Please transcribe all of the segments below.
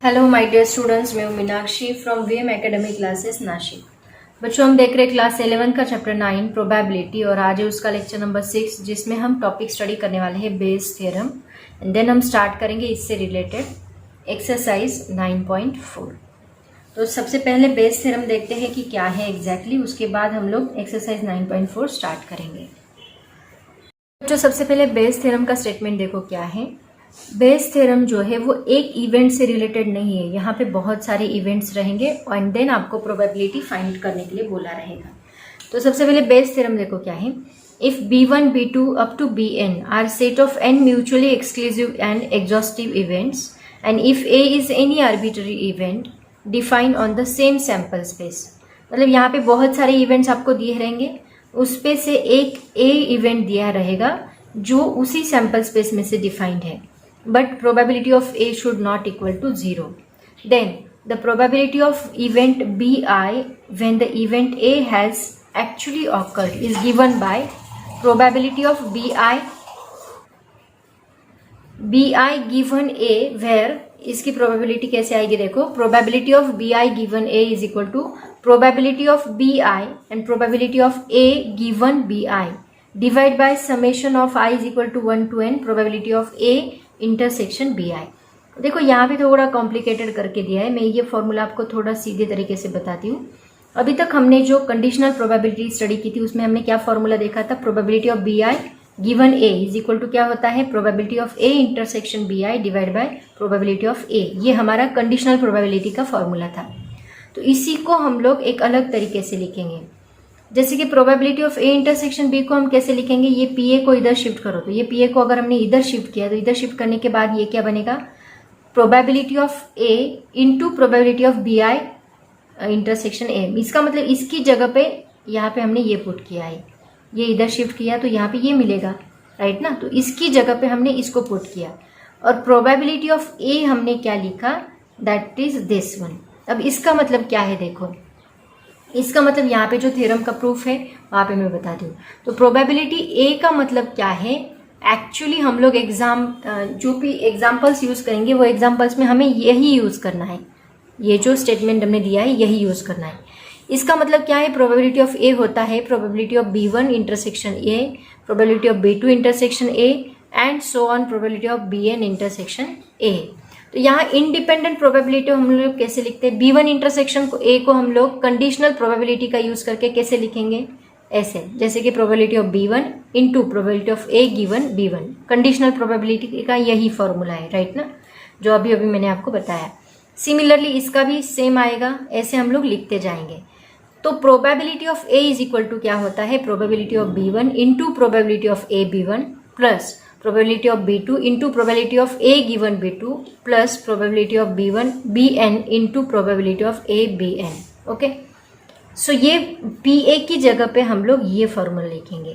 Hello my dear students, मैं हूं Meenakshi from VM academy classes Nashik. बच्चों, हम देख रहे हैं क्लास 11 का चैप्टर 9 प्रोबेबिलिटी और आज है उसका लेक्चर नंबर 6 जिसमें हम टॉपिक स्टडी करने वाले हैं बेस थ्योरम एंड देन हम स्टार्ट करेंगे इससे रिलेटेड एक्सरसाइज 9.4। तो सबसे पहले बेस थ्योरम देखते हैं कि क्या है एग्जैक्टली, उसके बाद हम लोग एक्सरसाइज 9.4 स्टार्ट करेंगे। बच्चों, सबसे पहले बेस थ्योरम का स्टेटमेंट देखो क्या है। बेस थ्योरम जो है वो एक इवेंट से रिलेटेड नहीं है, यहाँ पे बहुत सारे इवेंट्स रहेंगे एंड देन आपको प्रोबेबिलिटी फाइंड करने के लिए बोला रहेगा। तो सबसे पहले बेस थ्योरम देखो क्या है। If B1 B2 up to Bn are set of n mutually exclusive and exhaustive events and if A is any arbitrary event define on the same sample space. मतलब यहाँ पे बहुत सारे इवेंट्स आपको दिए रहेंगे, उस पे से एक A इवेंट दिया रहेगा जो उसी सैंपल स्पेस में से डिफाइंड है, but probability of A should not equal to 0. Then the probability of event Bi when the event A has actually occurred is given by probability of Bi given A, where इसकी probability कैसे आएगी देखो। probability of Bi given A is equal to probability of Bi and probability of A given Bi divide by summation of I is equal to 1 to n probability of A intersection Bi। देखो यहाँ पे थोड़ा complicated करके दिया है, मैं ये formula आपको थोड़ा सीधे तरीके से बताती हूँ। अभी तक हमने जो कंडीशनल प्रोबेबिलिटी स्टडी की थी उसमें हमने क्या फॉर्मूला देखा था। Probability of Bi given A is equal to क्या होता है, probability of A intersection Bi divide by probability of A। ये हमारा कंडीशनल प्रोबेबिलिटी का फॉर्मूला था। तो इसी को हम लोग एक अलग तरीके से लिखेंगे। जैसे कि probability of A intersection B को हम कैसे लिखेंगे, ये पी ए को इधर शिफ्ट करो, तो ये पी ए को अगर हमने इधर शिफ्ट किया तो इधर शिफ्ट करने के बाद ये क्या बनेगा, probability of A into probability of B I intersection A. इसका मतलब इसकी जगह पे यहाँ पे हमने ये पुट किया है, ये इधर शिफ्ट किया तो यहाँ पे ये मिलेगा, राइट ना। तो इसकी जगह पे हमने इसको पुट किया और प्रोबेबिलिटी ऑफ ए हमने क्या लिखा, दैट इज दिस वन। अब इसका मतलब क्या है देखो, इसका मतलब यहाँ पे जो थ्योरम का प्रूफ है वहाँ पे मैं बताती हूँ। तो प्रोबेबिलिटी ए का मतलब क्या है, एक्चुअली हम लोग जो भी एग्जाम्पल्स यूज करेंगे वो एग्जाम्पल्स में हमें यही यूज करना है, ये जो स्टेटमेंट हमने दिया है यही यूज करना है। इसका मतलब क्या है, प्रोबेबिलिटी ऑफ ए होता है probability of B1 intersection A, probability of B2 intersection A and so on probability of Bn intersection A. तो यहाँ इंडिपेंडेंट प्रोबेबिलिटी हम लोग कैसे लिखते हैं, B1 इंटरसेक्शन ए को हम लोग कंडीशनल प्रोबेबिलिटी का यूज करके कैसे लिखेंगे, ऐसे जैसे कि probability of B1 into probability of A given B1। Conditional probability का यही फॉर्मूला है, राइट ना, जो अभी अभी मैंने आपको बताया। सिमिलरली इसका भी सेम आएगा, ऐसे हम लोग लिखते जाएंगे। तो probability of A is equal to क्या होता है, probability of B1 into probability of A B1 plus probability of B2 into probability of A given B2 plus probability of B1 Bn into probability of A Bn। Okay, so ये PA की जगह पे हम लोग ये formula लिखेंगे।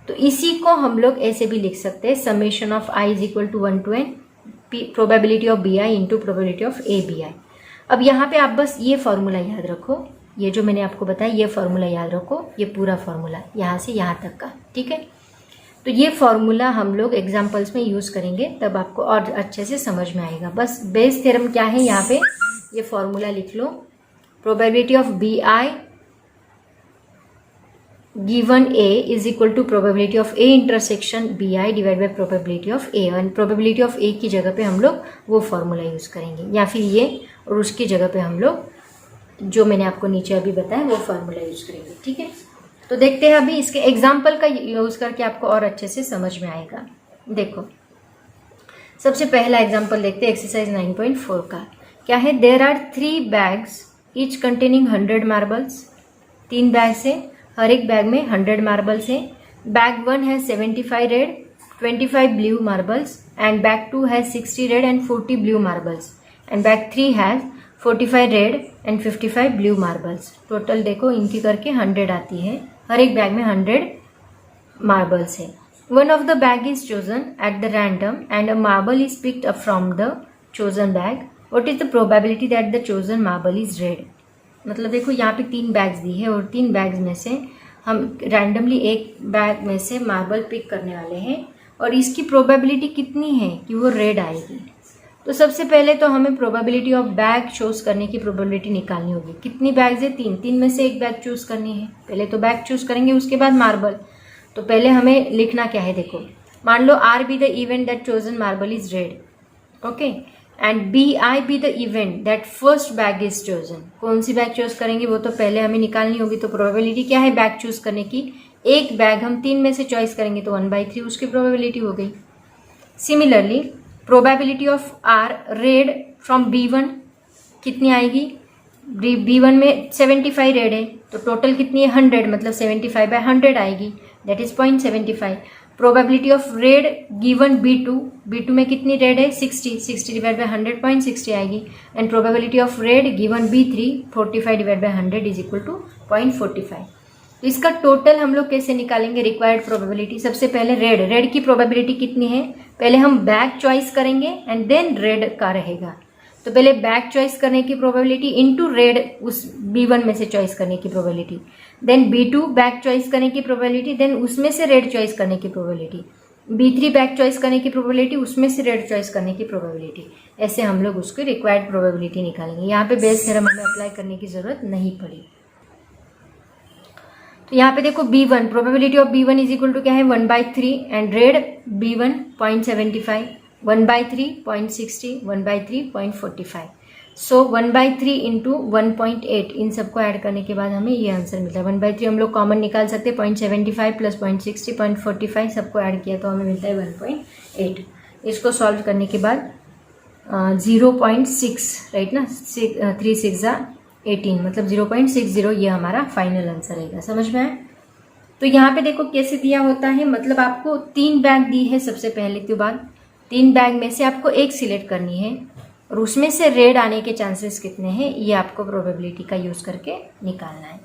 तो इसी को हम लोग ऐसे भी लिख सकते हैं, summation of I is equal to 1 to n probability of Bi into probability of A Bi। अब यहाँ पे आप बस ये फॉर्मूला याद रखो, ये जो मैंने आपको बताया ये फॉर्मूला याद रखो, ये पूरा फॉर्मूला यहाँ से यहाँ तक का, ठीक है। तो ये फॉर्मूला हम लोग एग्जाम्पल्स में यूज करेंगे, तब आपको और अच्छे से समझ में आएगा। बस बेस थ्योरम क्या है, यहाँ पे ये फॉर्मूला लिख लो, probability of Bi given A is equal to probability of A intersection Bi divide by probability of A। और प्रोबेबिलिटी ऑफ A की जगह पे हम लोग वो फॉर्मूला यूज करेंगे, या फिर ये, और उसकी जगह पे हम लोग जो मैंने आपको नीचे अभी बताया वो फॉर्मूला यूज करेंगे, ठीक है। तो देखते हैं अभी इसके एग्जाम्पल का यूज करके आपको और अच्छे से समझ में आएगा। देखो सबसे पहला एग्जाम्पल देखते हैं एक्सरसाइज 9.4 का। क्या है, there are 3 bags each containing 100 marbles. 3 bags है, हर एक बैग में 100 मार्बल्स है। बैग 1 है 75 red 25 blue marbles and bag 2 है 60 red and 40 blue marbles and bag 3 has 45 red and 55 blue marbles. Total देखो इनकी करके 100 आती है, हर एक बैग में 100 मार्बल्स है। One of the bag is chosen at the random and a marble is picked up from the chosen bag. What is the probability that the chosen marble is red. मतलब देखो यहाँ पे 3 bags दी है और 3 bags में से हम randomly एक बैग में से मार्बल पिक करने वाले हैं और इसकी प्रोबेबिलिटी कितनी है कि वो रेड आएगी। तो सबसे पहले तो हमें प्रोबेबिलिटी ऑफ बैग चूज करने की प्रोबेबिलिटी निकालनी होगी। कितनी बैग्स है? 3। 3 में से एक बैग चूज करनी है। पहले तो बैग चूज करेंगे, उसके बाद मार्बल। तो पहले हमें लिखना क्या है, देखो, मान लो R be the event that chosen marble is red, okay, and B i be the event that first bag is chosen. कौन सी बैग चूज करेंगे वो तो पहले हमें निकालनी होगी। तो प्रोबेबिलिटी क्या है बैग चूज करने की? एक बैग हम 3 में से चॉइस करेंगे तो 1/3 उसकी प्रोबेबिलिटी हो गई। Similarly probability of R red from B1 कितनी आएगी? B1 में 75 रेड है, तो टोटल कितनी है? 100, मतलब 75/100 आएगी, that is 0.75। Probability of red given B2 में कितनी रेड है? 60 डिवाइड बाई 100 0.60 आएगी। And probability of red given B3 45 divide by 100 is equal to 0.45। तो इसका टोटल हम लोग कैसे निकालेंगे रिक्वायर्ड प्रोबेबिलिटी? सबसे पहले रेड की प्रोबेबिलिटी कितनी है? पहले हम बैग चॉइस करेंगे एंड देन रेड का रहेगा। तो पहले बैग चॉइस करने की प्रोबेबिलिटी इनटू रेड उस B1 में से चॉइस करने की probability, then B2 bag choice करने की प्रोबेबिलिटी, देन उसमें से रेड चॉइस करने की प्रोबेबिलिटी, B3 बैग चॉइस करने की प्रोबेबिलिटी, उसमें से रेड चॉइस करने की प्रोबेबिलिटी। ऐसे हम लोग उसकी रिक्वायर्ड प्रोबेबिलिटी निकालेंगे। यहाँ पे बेस थ्योरम हमें अप्लाई करने की जरूरत नहीं पड़ी। तो यहाँ पे देखो B1, probability of B1 is equal to क्या है? 1/3 and red B1 0.75, 1/3 0.60, 1/3 0.45। So 1/3 into 1.8 इन सबको ऐड करने के बाद हमें ये आंसर मिलता है। 1/3 हम लोग कॉमन निकाल सकते हैं, 0.75 प्लस 0.60 0.45 सबको ऐड किया तो हमें मिलता है 1.8। इसको सॉल्व करने के बाद 0.6 राइट ना, 3 6 18 मतलब 0.60 ये हमारा फाइनल आंसर रहेगा। समझ में आया? तो यहाँ पे देखो कैसे दिया होता है, मतलब आपको 3 बैग दी है सबसे पहले, तो बाद 3 बैग में से आपको एक सिलेक्ट करनी है और उसमें से रेड आने के चांसेस कितने हैं ये आपको प्रोबेबिलिटी का यूज करके निकालना है।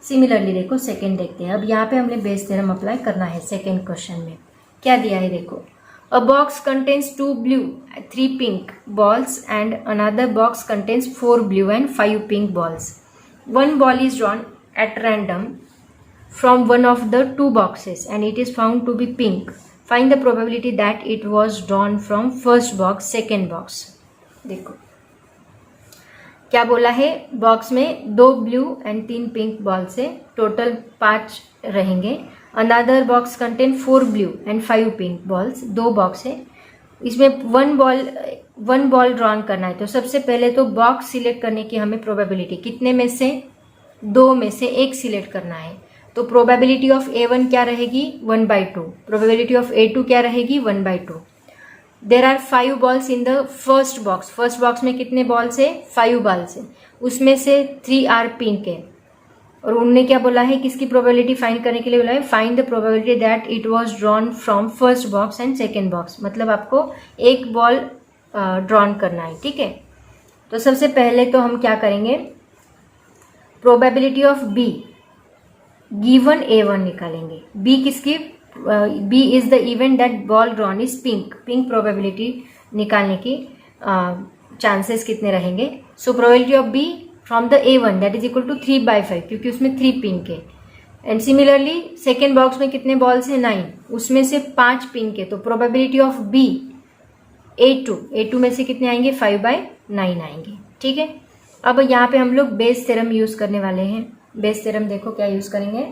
सिमिलरली देखो सेकंड देखते हैं। अब यहाँ पे हमने बेस थ्योरम अप्लाई करना है। सेकंड क्वेश्चन में क्या दिया है देखो, अ box contains 2 blue 3 pink balls and another box contains 4 blue and 5 pink balls. One ball is drawn at random from one of the 2 boxes and it is found to be pink. Find the probability that it was drawn from first box, second box. देखो क्या बोला है, box में 2 blue and 3 pink ball से total 5 रहेंगे। Another box contain 4 blue and 5 pink balls, 2 box है, इसमें one ball drawn करना है। तो सबसे पहले तो बॉक्स सिलेक्ट करने की हमें प्रोबेबिलिटी कितने में से? 2 में से एक सिलेक्ट करना है। तो प्रोबेबिलिटी ऑफ A1 क्या रहेगी? 1/2। प्रोबेबिलिटी ऑफ A2 क्या रहेगी? 1/2। There are 5 balls in the first box. First box में कितने बॉल्स है? 5 बॉल्स है, उसमें से 3 आर पिंक है। और उन्होंने क्या बोला है, किसकी प्रोबेबिलिटी फाइंड करने के लिए बोला है? Find the probability that it was drawn from first box and second box. मतलब आपको एक बॉल ड्रॉन करना है, ठीक है। तो सबसे पहले तो हम क्या करेंगे, probability of B given A1 निकालेंगे। B किसकी? B is the event that ball drawn is pink. Pink probability निकालने की चांसेस कितने रहेंगे? So probability of B from the A1 that is equal to 3/5 क्योंकि उसमें 3 पिंक है। एंड सिमिलरली सेकेंड बॉक्स में कितने बॉल्स है? 9, उसमें से 5 पिंक है। तो प्रोबेबिलिटी ऑफ B A2 में से कितने आएंगे? 5/9 आएंगे, ठीक है। अब यहाँ पे हम लोग बेस थ्योरम यूज करने वाले हैं। बेस थ्योरम देखो क्या यूज करेंगे,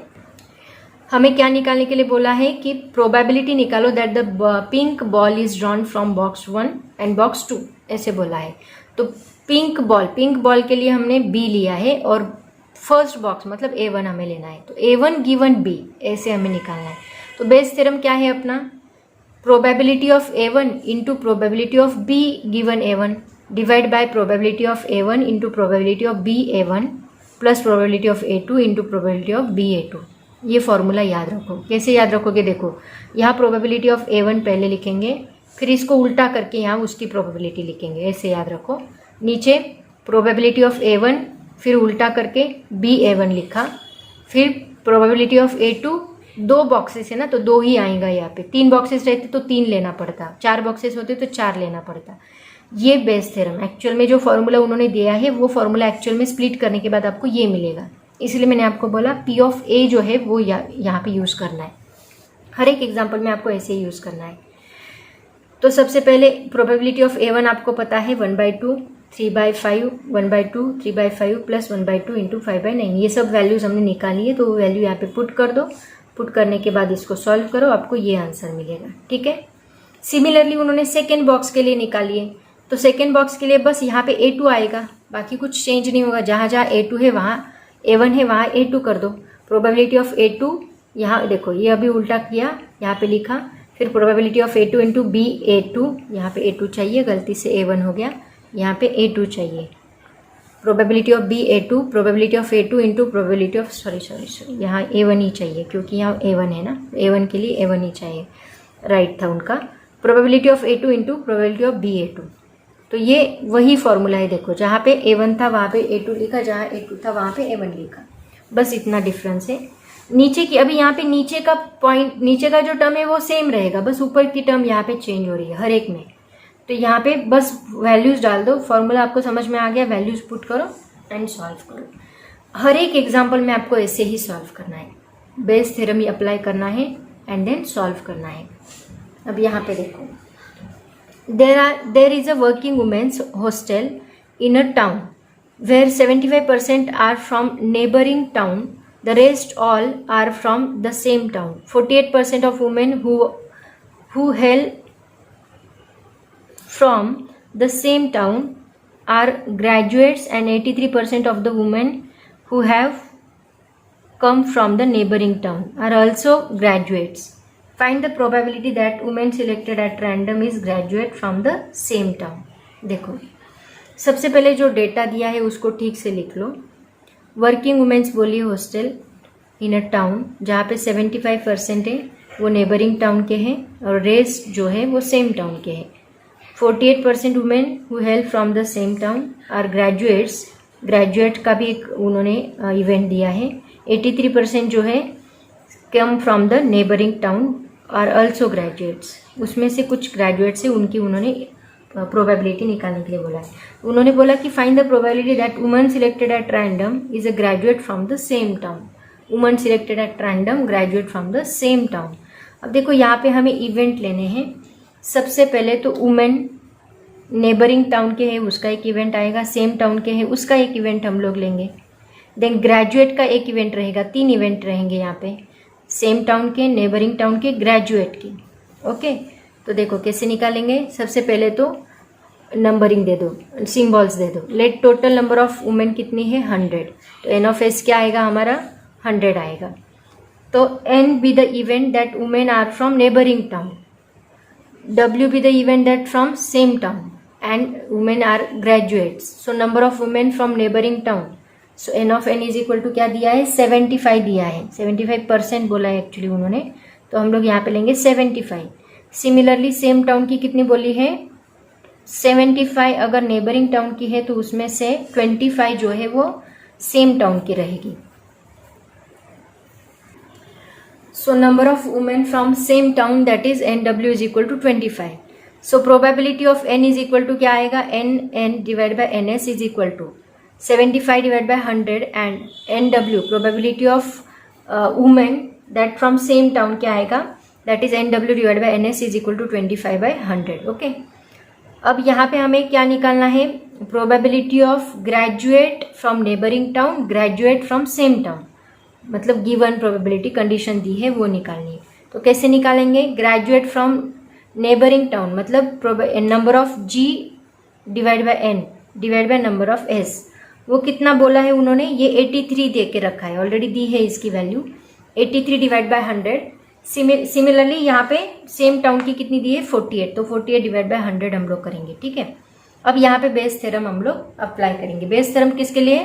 हमें क्या निकालने के लिए बोला है कि प्रोबेबिलिटी निकालो that the pink ball is drawn from box 1 and box 2, ऐसे बोला है। तो पिंक बॉल के लिए हमने B लिया है और फर्स्ट बॉक्स मतलब A1 हमें लेना है। तो A1 गिवन B ऐसे हमें निकालना है। तो बेस थ्योरम क्या है अपना, probability of A1 into probability of B given A1 divide by probability of A1 into probability of B A1 plus probability of A2 into probability of B A2। ये formula याद रखो। कैसे याद रखोगे, देखो यहाँ प्रोबेबिलिटी ऑफ A1 पहले लिखेंगे, फिर इसको उल्टा करके यहाँ उसकी प्रोबेबिलिटी लिखेंगे, ऐसे याद रखो। नीचे प्रोबेबिलिटी ऑफ A1 फिर उल्टा करके B A1 लिखा, फिर प्रोबेबिलिटी ऑफ A2। 2 बॉक्सेस है ना तो 2 ही आएगा यहाँ पे, 3 बॉक्सेस रहते तो 3 लेना पड़ता, 4 बॉक्सेस होते तो 4 लेना पड़ता। ये बेस थ्योरम एक्चुअल में जो फॉर्मूला उन्होंने दिया है वो फॉर्मूला एक्चुअल में स्प्लिट करने के बाद आपको ये मिलेगा। इसलिए मैंने आपको बोला P ऑफ A जो है वो यहाँ पे यूज़ करना है। हर एक एग्जाम्पल में आपको ऐसे ही यूज़ करना है। तो सबसे पहले प्रोबेबिलिटी ऑफ A1 आपको पता है 1/2, 3/5, 1/2, 3/5 प्लस 1/2 इंटू 5/9, ये सब वैल्यूज हमने निकाली है। तो वो वैल्यू यहाँ पे पुट कर दो, पुट करने के बाद इसको सॉल्व करो, आपको ये आंसर मिलेगा। ठीक है। सिमिलरली उन्होंने सेकेंड बॉक्स के लिए निकाली है, तो सेकेंड बॉक्स के लिए बस यहाँ पे A2 आएगा, बाकी कुछ चेंज नहीं होगा। जहाँ जहाँ A2 है वहाँ A1 है, वहाँ A2 कर दो। प्रोबेबिलिटी ऑफ A2, यहाँ देखो ये अभी उल्टा किया, यहाँ पे लिखा, फिर probability of A2 into BA2, यहाँ पे A2 चाहिए, गलती से A1 हो गया, यहाँ पे A2 चाहिए। Probability of BA2, probability of A2 into probability of sorry यहाँ A1 ही चाहिए, क्योंकि यहाँ A1 है ना, A1 के लिए A1 ही चाहिए, राइट था उनका। Probability of A2 into probability of BA2, तो ये वही फॉर्मूला है। देखो जहाँ पे A1 था वहाँ पे A2 लिखा, जहाँ A2 था वहाँ पे A1 लिखा, बस इतना डिफरेंस है। नीचे की अभी यहाँ पे नीचे का पॉइंट, नीचे का जो टर्म है वो सेम रहेगा, बस ऊपर की टर्म यहाँ पे चेंज हो रही है हर एक में। तो यहाँ पे बस वैल्यूज डाल दो, फॉर्मूला आपको समझ में आ गया, वैल्यूज पुट करो एंड सॉल्व करो। हर एक एग्जाम्पल में आपको ऐसे ही सॉल्व करना है, बेस थ्योरम ही अप्लाई करना है एंड देन सॉल्व करना है। अब यहाँ पे देखो, there is a working womens hostel in a town where 75% are from neighbouring town, the rest all are from the same town. 48% of women who hail from the same town are graduates and 83% of the women who have come from the neighboring town are also graduates. Find the probability that women selected at random is graduate from the same town. देखो सबसे पहले जो data दिया है उसको ठीक से लिख लो। वर्किंग वुमेन्स बोली हॉस्टल इन अ टाउन, जहाँ पे 75% है वो नेबरिंग टाउन के हैं और रेस्ट जो है वो सेम टाउन के हैं। 48% women who hail from the same town are graduates, graduate का भी एक उन्होंने इवेंट दिया है। 83% जो है come from the neighbouring town are also graduates, उसमें से कुछ ग्रेजुएट्स है उनकी उन्होंने प्रोबेबिलिटी निकालने के लिए बोला है। उन्होंने बोला कि find the probability that woman selected at random is a graduate from the same town. Woman selected at random graduate from the same town. अब देखो यहाँ पे हमें इवेंट लेने हैं। सबसे पहले तो वुमेन नेबरिंग टाउन के है उसका एक इवेंट आएगा, सेम टाउन के है उसका एक इवेंट हम लोग लेंगे, देन ग्रेजुएट का एक इवेंट रहेगा, 3 इवेंट रहेंगे यहाँ पे, सेम टाउन के, नेबरिंग टाउन के, ग्रेजुएट के। ओके, तो देखो कैसे निकालेंगे। सबसे पहले तो नंबरिंग दे दो, सिंबल्स दे दो। Let total number of women कितनी है 100, तो एन ऑफ एस क्या आएगा हमारा 100 आएगा। तो N be the event that women are from neighbouring town, W be the event that from same town and women are graduates. So number of women from neighbouring town, so N of N is equal to क्या दिया है 75 दिया है, 75% बोला है actually उन्होंने, तो हम लोग यहाँ पे लेंगे 75। सिमिलरली सेम टाउन की कितनी बोली है 75, अगर नेबरिंग टाउन की है तो उसमें से 25 जो है वो सेम टाउन की रहेगी। So number of women from same town that is NW is equal to 25। So probability of N is equal to क्या आएगा NN divide by NS is equal to 75 divide by 100 and NW probability of women that from same town क्या आएगा that is NW divide by NS is equal to 25 by 100। Okay, अब यहाँ पे हमें क्या निकालना है probability of graduate from neighbouring town, graduate from same town, मतलब गिवन प्रोबेबिलिटी कंडीशन दी है वो निकालनी है। तो कैसे निकालेंगे, ग्रेजुएट फ्रॉम नेबरिंग टाउन मतलब number of G divide by N divide by number of S, वो कितना बोला है उन्होंने, ये 83 दे के रखा है, ऑलरेडी दी है इसकी वैल्यू 83 डिवाइड बाय 100। सिमिलरली यहाँ पे सेम टाउन की कितनी दी है 48, तो 48 डिवाइड बाय 100 हम लोग करेंगे। ठीक है, अब यहाँ पे बेस थ्योरम हम लोग अप्लाई करेंगे। बेस थ्योरम किसके लिए,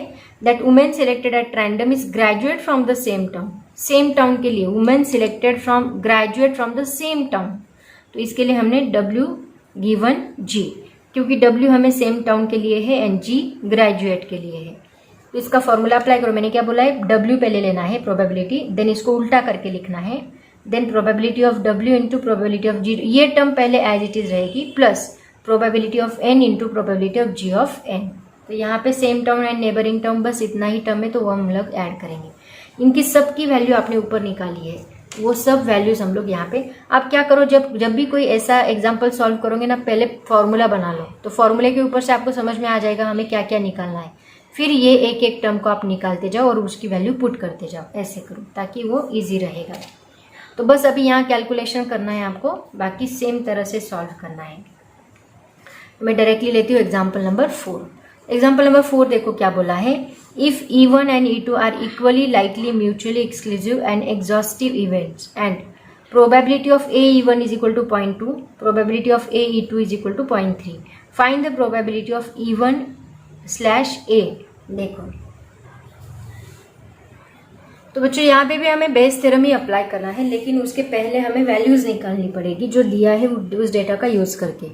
that women selected at random is graduate from the same town, same town के लिए women selected from graduate from the same town, तो इसके लिए हमने W गिवन G, क्योंकि W हमें सेम टाउन के लिए है एंड G ग्रेजुएट के लिए है। तो इसका फॉर्मूला अप्लाई करो। मैंने क्या बोला है W पहले लेना है प्रोबेबिलिटी, देन इसको उल्टा करके लिखना है, then probability of W into probability of G, ये टर्म पहले एज इट इज रहेगी, plus probability of N into probability of G of N। तो यहाँ पे same town and neighbouring town बस इतना ही टर्म है, तो वो हम लोग ऐड करेंगे। इनकी सबकी वैल्यू आपने ऊपर निकाली है, वो सब वैल्यूज हम लोग यहाँ पे। आप क्या करो, जब भी कोई ऐसा एग्जाम्पल सॉल्व करोगे ना, पहले फॉर्मूला बना लो, तो फॉर्मूले के ऊपर से आपको समझ में आ जाएगा हमें क्या क्या निकालना है। फिर ये एक एक टर्म को आप निकालते जाओ और उसकी वैल्यू पुट करते जाओ, ऐसे करो ताकि वो ईजी रहेगा। तो बस अभी यहाँ कैलकुलेशन करना है आपको, बाकी सेम तरह से सॉल्व करना है। मैं डायरेक्टली लेती हूँ एग्जाम्पल नंबर 4। एग्जाम्पल नंबर 4 देखो क्या बोला है, if E1 and E2 are equally likely mutually exclusive and exhaustive events and probability of AE1 is equal to 0.2, probability of AE2 is equal to 0.3, find the probability of E1/A। देखो तो बच्चों यहाँ पे भी हमें बेस थ्योरम ही apply करना है, लेकिन उसके पहले हमें वैल्यूज निकालनी पड़ेगी जो दिया है उस डेटा का यूज करके।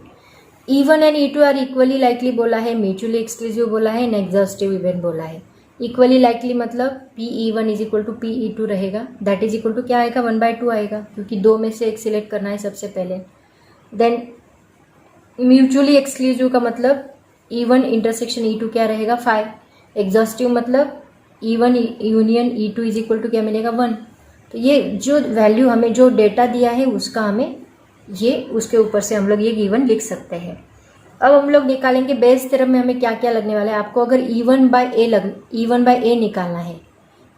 E1 and E2 are equally likely बोला है, म्यूचुअली एक्सक्लूसिव बोला है, एग्जॉस्टिव इवेंट बोला है। इक्वली लाइकली मतलब PE1 is equal to PE2 रहेगा, दैट इज इक्वल टू क्या आएगा 1/2 आएगा, क्योंकि दो में से एक सिलेक्ट करना है सबसे पहले। देन म्यूचुअली एक्सक्लूसिव का मतलब E1 इंटरसेक्शन E2 क्या रहेगा 5, एग्जॉस्टिव मतलब E1 union E2 is equal to क्या मिलेगा 1। तो ये जो वैल्यू हमें जो डेटा दिया है उसका हमें ये उसके ऊपर से हम लोग ये गिवन लिख सकते हैं। अब हम लोग निकालेंगे बेस थ्योरम में हमें क्या क्या लगने वाला है। आपको अगर E1/A निकालना है,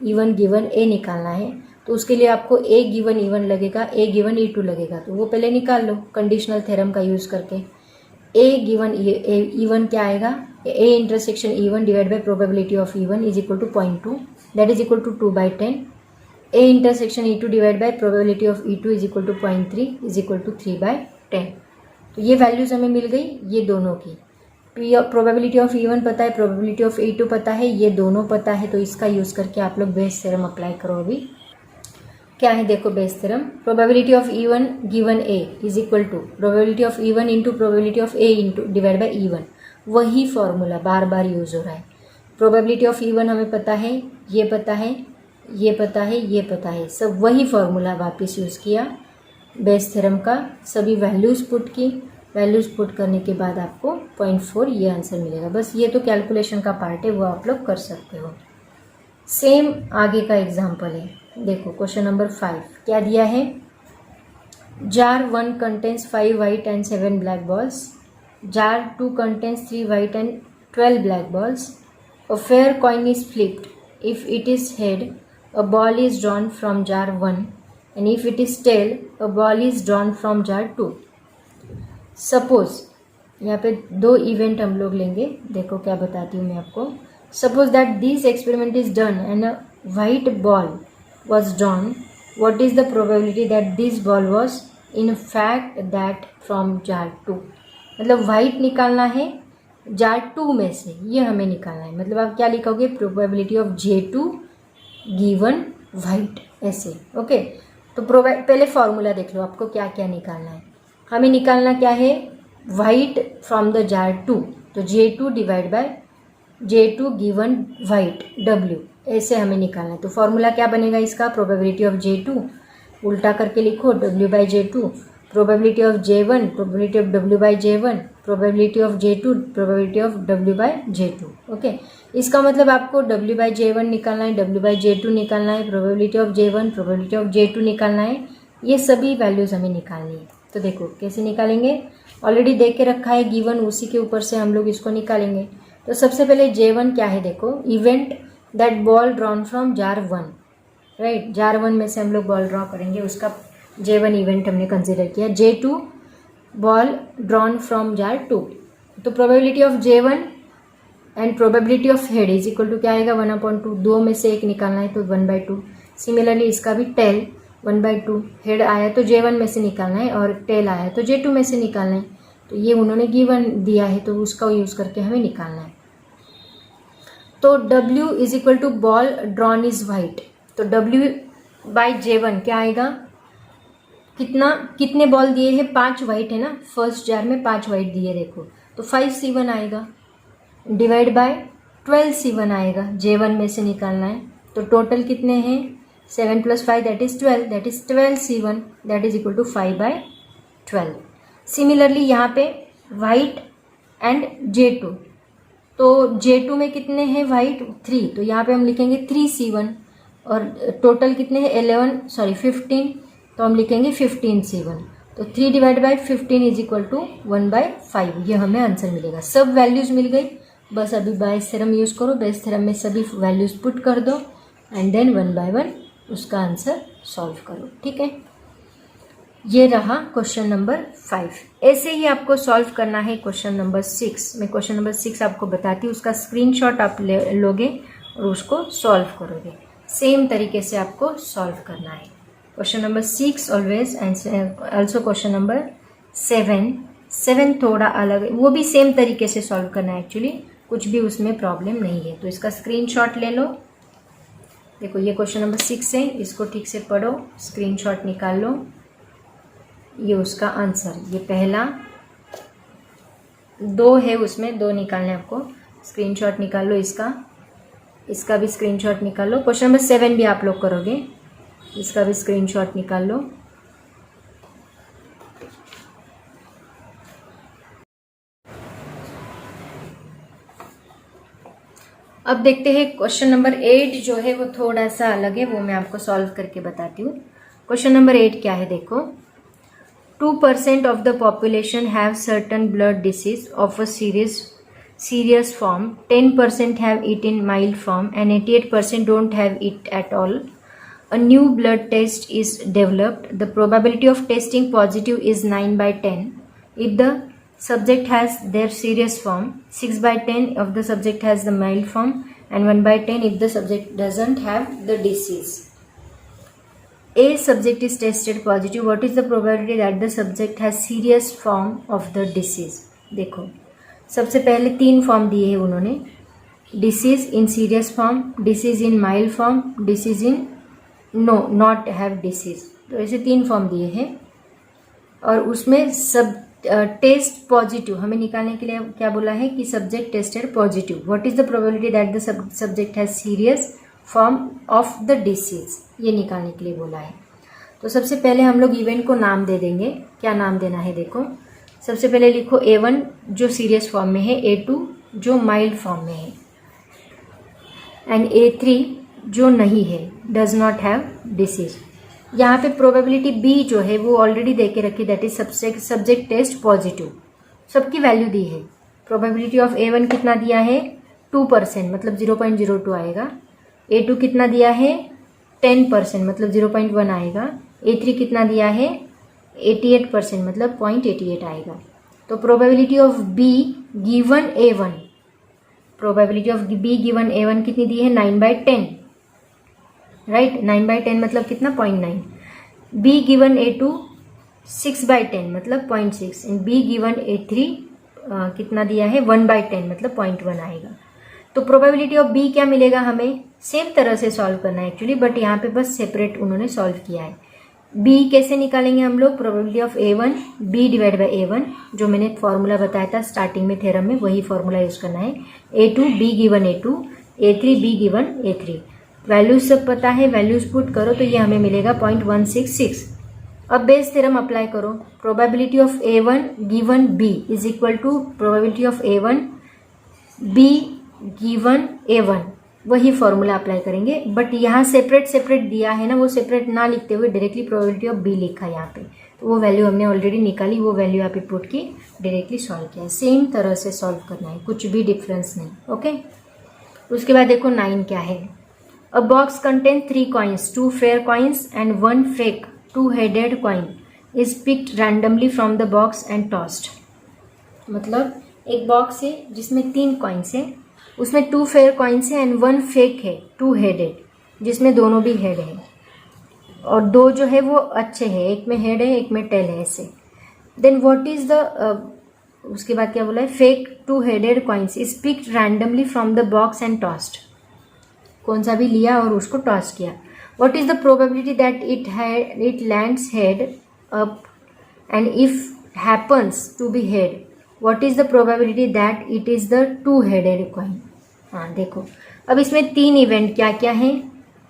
E1 गिवन A निकालना है, तो उसके लिए आपको A गिवन E1 लगेगा, A गिवन E2 लगेगा, तो वो पहले निकाल लो कंडीशनल थ्योरम का यूज करके। A गिवन E1 क्या आएगा, A intersection E1 divide by probability of E1 is equal to 0.2, that is equal to 2/10। A intersection E2 divide by probability of E2 is equal to 0.3 is equal to 3/10। तो ये values हमें मिल गई ये दोनों की। Probability of E1 पता है, probability of E2 पता है, ये दोनों पता है, तो इसका यूज करके आप लोग बेस थ्योरम अप्लाई करो। अभी क्या है देखो Bayes theorem, probability of E1 given A is equal to probability of E1 into probability of A into divide by E1। वही फॉर्मूला बार बार यूज हो रहा है। प्रोबेबिलिटी ऑफ E1 हमें पता है, ये पता है, ये पता है, ये पता है, सब वही फॉर्मूला वापस यूज किया बेस थ्योरम का, सभी वैल्यूज पुट की, वैल्यूज पुट करने के बाद आपको 0.4 ये आंसर मिलेगा। बस ये तो कैलकुलेशन का पार्ट है, वो आप लोग कर सकते हो। सेम आगे का एग्जाम्पल है, देखो क्वेश्चन नंबर 5 क्या दिया है, jar 1 contains 5 white and 7 black balls, jar 2 contains 3 white and 12 black balls, a fair coin is flipped, if it is head a ball is drawn from jar 1 and if it is tail a ball is drawn from jar 2। Suppose यहाँ पे दो event हम लोग लेंगे, देखो क्या बताती हूँ मैं आपको। Suppose that this experiment is done and a white ball was drawn, what is the probability that this ball was in fact that from jar 2। मतलब वाइट निकालना है जार 2 में से, ये हमें निकालना है। मतलब आप क्या लिखोगे, probability of J2 given white, ऐसे। ओके तो पहले फॉर्मूला देख लो, आपको क्या क्या निकालना है। हमें निकालना क्या है, वाइट फ्रॉम द जार 2, तो J2 divide by J2 given white W, ऐसे हमें निकालना है। तो फॉर्मूला क्या बनेगा इसका, प्रोबेबिलिटी ऑफ J2 उल्टा करके लिखो W/J2, probability of J1 probability of W/J1, probability of J2 probability of W/J2। Okay इसका मतलब आपको W/J1 निकालना है, W/J2 निकालना है, probability of J1 probability of J2 निकालना है, ये सभी वैल्यूज हमें निकालनी है। तो देखो कैसे निकालेंगे, ऑलरेडी देख के रखा है गिवन, उसी के ऊपर से हम लोग इसको निकालेंगे। तो सबसे पहले J1 क्या है, देखो event that ball drawn from jar 1, right, jar 1 में से हम लोग बॉल ड्रॉ करेंगे, उसका J1 इवेंट हमने कंसिडर किया। J2 ball drawn from jar 2, तो probability of J1 and probability of head is equal to क्या आएगा 1/2, दो में से एक निकालना है तो 1/2। सिमिलरली इसका भी टेल 1/2, हेड आया तो J1 में से निकालना है और टेल आया तो J2 में से निकालना है। तो ये उन्होंने गिवन दिया है तो उसका यूज़ करके हमें निकालना है। तो W is equal to ball drawn is white, तो W/J1 क्या आएगा, कितने बॉल दिए हैं, 5 वाइट है ना, फर्स्ट जार में 5 वाइट दिए देखो, तो 5C1 आएगा, डिवाइड बाय 12C1 आएगा, J1 में से निकालना है। तो टोटल कितने हैं, 7 + 5 that is 12, that is 12C1 that is equal to 5/12। Similarly यहाँ पे वाइट एंड J2, तो J2 में कितने हैं वाइट 3, तो यहाँ पे हम लिखेंगे 3C1, और टोटल कितने हैं 15, तो हम लिखेंगे 15C1। तो 3 divide by 15 is equal to 1/5, ये हमें आंसर मिलेगा। सब वैल्यूज मिल गई, बस अभी बेयस थ्योरम यूज करो, बेयस थ्योरम में सभी वैल्यूज पुट कर दो एंड देन 1 बाय 1 उसका आंसर सॉल्व करो। ठीक है, ये रहा क्वेश्चन नंबर 5। ऐसे ही आपको सॉल्व करना है क्वेश्चन नंबर 6। मैं क्वेश्चन नंबर 6 आपको बताती हूँ, उसका स्क्रीनशॉट आप लोगे और उसको सॉल्व करोगे। सेम तरीके से आपको सॉल्व करना है। Question number 6 always also question number 7 थोड़ा अलग है, वो भी सेम तरीके से सॉल्व करना है। एक्चुअली कुछ भी उसमें प्रॉब्लम नहीं है, तो इसका स्क्रीनशॉट ले लो। देखो ये क्वेश्चन नंबर 6 है, इसको ठीक से पढ़ो, स्क्रीनशॉट निकाल लो। ये उसका आंसर, ये पहला 2 है, उसमें 2 निकालने आपको। स्क्रीनशॉट निकाल लो इसका भी स्क्रीनशॉट निकाल लो। क्वेश्चन नंबर 7 भी आप लोग करोगे, इसका भी स्क्रीनशॉट निकाल लो। अब देखते हैं क्वेश्चन नंबर 8 जो है वो थोड़ा सा अलग है, वो मैं आपको सॉल्व करके बताती हूँ। क्वेश्चन नंबर 8 क्या है देखो, 2% of the population have certain blood disease of a serious form, 10% have it in mild form, and 88% don't have it at all. A new blood test is developed. The probability of testing positive is 9/10. If the subject has their serious form, 6/10 if the subject has the mild form, and 1/10 if the subject doesn't have the disease. A subject is tested positive. What is the probability that the subject has serious form of the disease? देखो सबसे पहले 3 form दिए हैं उन्होंने, disease in serious form, disease in mild form, disease in not have disease. तो ऐसे 3 form दिए हैं और उसमें सब टेस्ट पॉजिटिव हमें निकालने के लिए क्या बोला है कि subject tested positive. What is the probability that the subject has serious form of the disease, ये निकालने के लिए बोला है। तो सबसे पहले हम लोग इवेंट को नाम दे देंगे। क्या नाम देना है देखो, सबसे पहले लिखो A1 जो सीरियस फॉर्म में है, A2 जो माइल्ड फॉर्म में है, एंड A3 जो नहीं है, डज नॉट हैव डिसीज। यहाँ पे प्रोबेबिलिटी B जो है वो ऑलरेडी दे के रखी, that is subject test positive, सबकी वैल्यू दी है। प्रोबेबिलिटी ऑफ A1 कितना दिया है 2%, मतलब 0.02 आएगा। A2 कितना दिया है 10%, मतलब 0.1 आएगा। A3 कितना दिया है 88%, मतलब 0.88 आएगा। तो probability of B given A1, probability of B given A1 कितनी दी है 9/10, राइट। 9/10 मतलब कितना 0.9। B गिवन A2 6/10 मतलब 0.6, एंड B गिवन A3 कितना दिया है 1/10 मतलब 0.1 आएगा। तो प्रोबेबिलिटी ऑफ B क्या मिलेगा, हमें सेम तरह से सॉल्व करना है एक्चुअली, बट यहाँ पे बस सेपरेट उन्होंने सॉल्व किया है। B कैसे निकालेंगे हम लोग, probability of A1 B divide by A1, जो मैंने फॉर्मूला बताया था स्टार्टिंग में थ्योरम में, वही फॉर्मूला यूज करना है। A2 B given A2, A3 B given A3। Values सब पता है, वैल्यूज पुट करो तो ये हमें मिलेगा 0.166। अब बेस थ्योरम अप्लाई करो, probability of A1 given B is equal to probability of A1 B given A1, वही फॉर्मूला अप्लाई करेंगे। बट यहाँ सेपरेट दिया है ना, वो सेपरेट ना लिखते हुए डायरेक्टली प्रोबेबिलिटी ऑफ B लिखा है यहाँ पे, तो वो वैल्यू हमने ऑलरेडी निकाली, वो वैल्यू यहाँ पे पुट की डायरेक्टली सॉल्व किया है। सेम तरह से सॉल्व करना है, कुछ भी डिफरेंस नहीं। ओके, उसके बाद देखो 9 क्या है। अ box contain 3 coins, 2 fair coins and 1 fake 2-headed coin is picked randomly from the box and tossed. मतलब एक बॉक्स है जिसमें 3 कॉइन्स है, उसमें 2 फेयर कॉइन्स है एंड 1 फेक है 2-headed, जिसमें दोनों भी हेड है, और 2 जो है वो अच्छे हैं, एक में हेड है एक में टेल है ऐसे। देन व्हाट इज द उसके बाद क्या बोला है, fake 2-headed coins is picked randomly from the box and tossed, कौन सा भी लिया और उसको टॉस किया। What is the probability that it lands head up and if happens to be head, what is the probability that it is the 2-headed coin. हाँ देखो, अब इसमें 3 इवेंट क्या क्या है।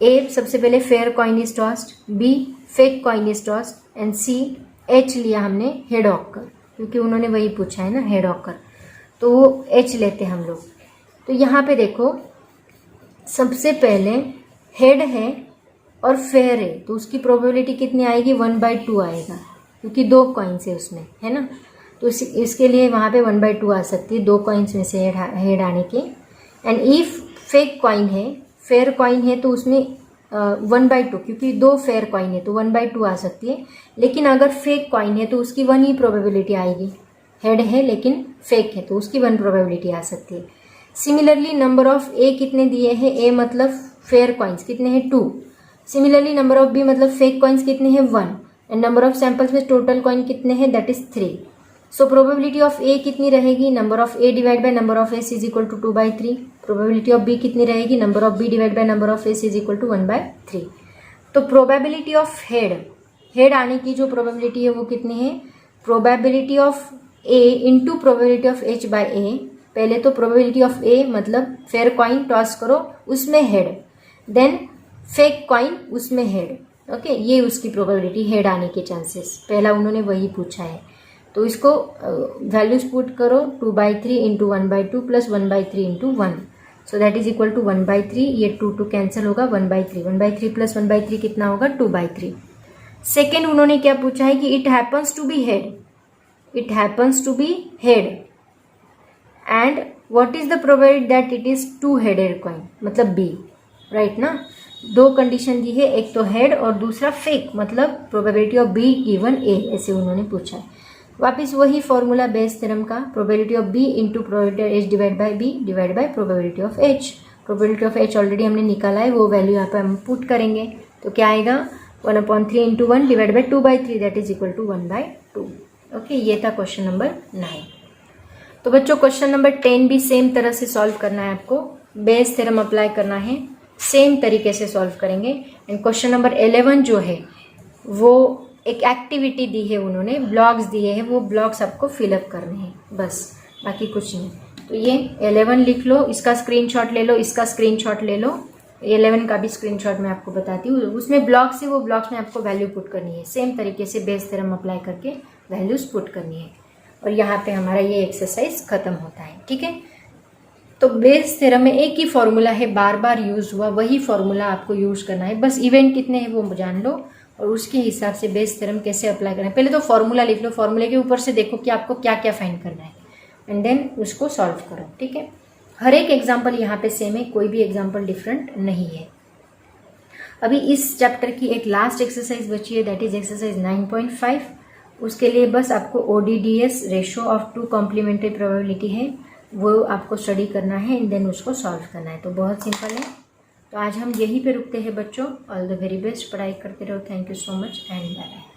ए सबसे पहले fair coin is tossed, B fake coin is tossed, and C H लिया हमने हेड ऑकर, क्योंकि उन्होंने वही पूछा है ना हेड ऑकर, तो वो एच लेते हम लोग। तो यहाँ पे देखो सबसे पहले हेड है और फेयर है तो उसकी प्रोबेबिलिटी कितनी आएगी 1/2 आएगा, क्योंकि 2 कॉइन्स है उसमें, है ना। तो इसके लिए वहाँ पे 1/2 आ सकती है 2 कॉइन्स में से हेड आने की। एंड इफ फेक कॉइन है, फेयर कॉइन है तो उसमें 1/2, क्योंकि 2 फेयर कॉइन है तो 1/2 आ सकती है। लेकिन अगर फेक कॉइन है तो उसकी 1 ही प्रोबेबिलिटी आएगी, हेड है लेकिन फेक है तो उसकी 1 प्रोबेबिलिटी आ सकती है। सिमिलरली नंबर ऑफ ए कितने दिए हैं, ए मतलब फेयर कॉइन्स कितने हैं 2। सिमिलरली नंबर ऑफ बी मतलब फेक कॉइन्स कितने हैं 1। एंड नंबर ऑफ सैंपल्स में टोटल कॉइन कितने हैं, that is 3। So probability of A कितनी रहेगी, number of A divide by number of S is equal to 2/3। Probability of B कितनी रहेगी, number of B divide by number of S is equal to 1/3। तो probability of head आने की जो probability है वो कितनी है, probability of A into probability of H by A. पहले तो प्रोबेबिलिटी ऑफ ए मतलब फेयर कॉइन टॉस करो उसमें हेड, देन फेक कॉइन उसमें हेड, ओके। ये उसकी प्रोबेबिलिटी हेड आने के चांसेस, पहला उन्होंने वही पूछा है। तो इसको वैल्यूज पुट करो 2/3 into 1/2 plus 1/3 into 1, so that is equal to 1/3। ये 2 कैंसिल होगा, 1/3 1/3 प्लस 1/3 कितना होगा 2/3। सेकेंड उन्होंने क्या पूछा है कि it happens to be head, it happens to be head and what is the probability that it is 2 headed coin, मतलब बी, राइट ना। 2 कंडीशन दी है, एक तो हेड और दूसरा फेक, मतलब probability of B given A, ऐसे उन्होंने पूछा है। वापिस वही फॉर्मूला बेस थ्योरम का, probability of B into probability of H divide by B divide by probability of H. Probability of H already हमने निकाला है, वो वैल्यू यहाँ पे हम पुट करेंगे तो क्या आएगा 1/3 into 1 divide by 2/3 that is equal to 1/2। Okay, ये था क्वेश्चन नंबर 9। तो बच्चों क्वेश्चन नंबर 10 भी सेम तरह से सॉल्व करना है आपको, बेस थ्योरम अप्लाई करना है, सेम तरीके से सॉल्व करेंगे। एंड क्वेश्चन नंबर 11 जो है वो एक एक्टिविटी दी है उन्होंने, ब्लॉक्स दिए हैं, वो ब्लॉक्स आपको फिलअप करने हैं बस, बाकी कुछ नहीं। तो ये 11 लिख लो, इसका स्क्रीनशॉट ले लो, इसका स्क्रीनशॉट ले लो, 11 का भी स्क्रीनशॉट मैं आपको बताती हूँ। उसमें ब्लॉक्स है, वो ब्लॉक्स में आपको वैल्यू पुट करनी है, सेम तरीके से बेस थ्योरम अप्लाई करके वैल्यूज पुट करनी है। और यहाँ पे हमारा ये एक्सरसाइज खत्म होता है, ठीक है। तो बेस थ्योरम में एक ही फॉर्मूला है, बार बार यूज हुआ, वही फॉर्मूला आपको यूज करना है, बस इवेंट कितने हैं वो जान लो और उसके हिसाब से बेस थ्योरम कैसे अप्लाई करना है। पहले तो फॉर्मूला लिख लो, फॉर्मूले के ऊपर से देखो कि आपको क्या क्या फाइंड करना है एंड देन उसको सॉल्व करो, ठीक है। हर एक एग्जाम्पल यहाँ पे सेम है, कोई भी एग्जाम्पल डिफरेंट नहीं है। अभी इस चैप्टर की एक लास्ट एक्सरसाइज बची है, दैट इज एक्सरसाइज 9.5। उसके लिए बस आपको ODDS ratio of 2 complementary probability है, वो आपको स्टडी करना है एंड देन उसको सॉल्व करना है। तो बहुत सिंपल है। तो आज हम यहीं पे रुकते हैं बच्चों। ऑल द वेरी बेस्ट, पढ़ाई करते रहो। Thank you so much and bye bye.